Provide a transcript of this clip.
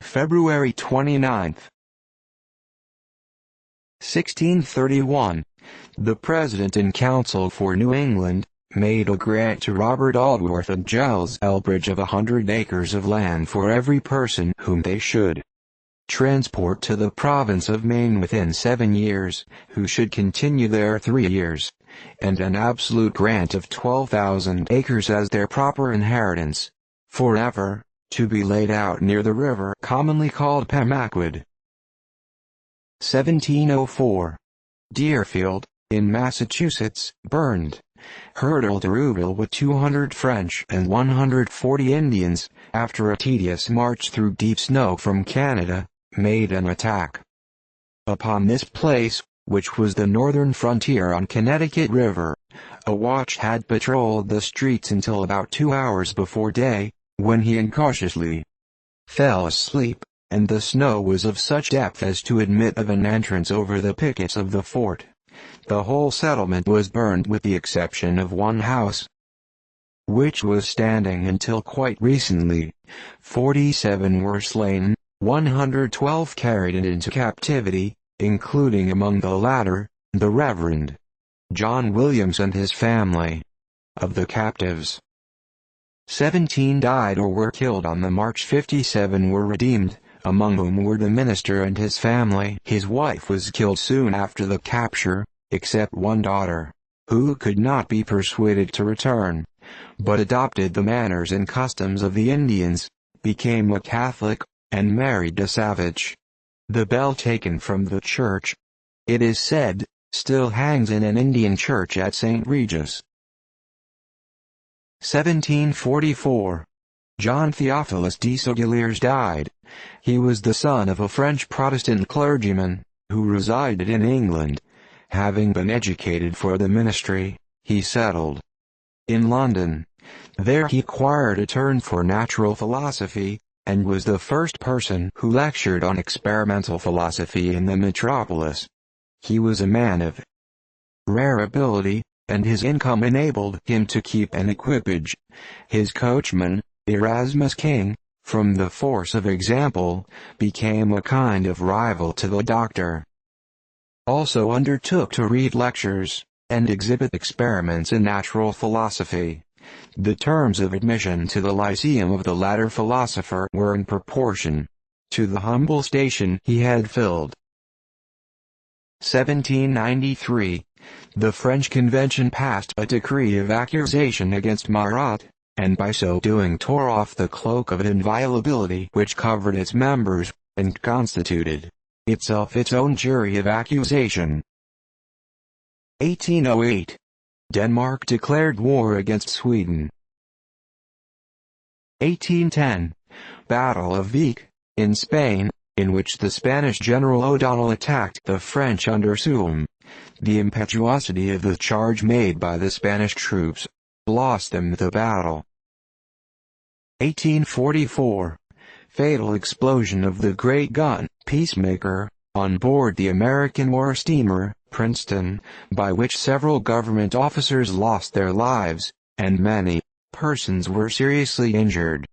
February 29. 1631. The President and Council for New England made a grant to Robert Aldworth and Giles Elbridge of 100 acres of land for every person whom they should transport to the province of Maine within 7 years, who should continue there 3 years, and an absolute grant of 12,000 acres as their proper inheritance, forever, to be laid out near the river commonly called Pemaquid. 1704. Deerfield, in Massachusetts, burned. Hertel de Rouville with 200 French and 140 Indians, after a tedious march through deep snow from Canada, made an attack upon this place, which was the northern frontier on Connecticut River. A watch had patrolled the streets until about 2 hours before day, when he incautiously fell asleep, and the snow was of such depth as to admit of an entrance over the pickets of the fort. The whole settlement was burned with the exception of one house, which was standing until quite recently. 47 were slain, 112 carried into captivity, including among the latter, the Reverend John Williams and his family. Of the captives, 17 died or were killed on the march. 57 were redeemed, among whom were the minister and his family. His wife was killed soon after the capture, except one daughter, who could not be persuaded to return, but adopted the manners and customs of the Indians, became a Catholic, and married a savage. The bell taken from the church, it is said, still hangs in an Indian church at Saint Regis. 1744. John Theophilus de Sauguliers died. He was the son of a French Protestant clergyman, who resided in England. Having been educated for the ministry, he settled in London. There he acquired a turn for natural philosophy, and was the first person who lectured on experimental philosophy in the metropolis. He was a man of rare ability, and his income enabled him to keep an equipage. His coachman, Erasmus King, from the force of example, became a kind of rival to the doctor. Also undertook to read lectures, and exhibit experiments in natural philosophy. The terms of admission to the lyceum of the latter philosopher were in proportion to the humble station he had filled. 1793. The French Convention passed a decree of accusation against Marat, and by so doing tore off the cloak of inviolability which covered its members, and constituted itself its own jury of accusation. 1808. Denmark declared war against Sweden. 1810. Battle of Vic, in Spain, in which the Spanish General O'Donnell attacked the French under Soult. The impetuosity of the charge made by the Spanish troops lost them the battle. 1844. Fatal explosion of the great gun, Peacemaker, on board the American war steamer, Princeton, by which several government officers lost their lives, and many persons were seriously injured.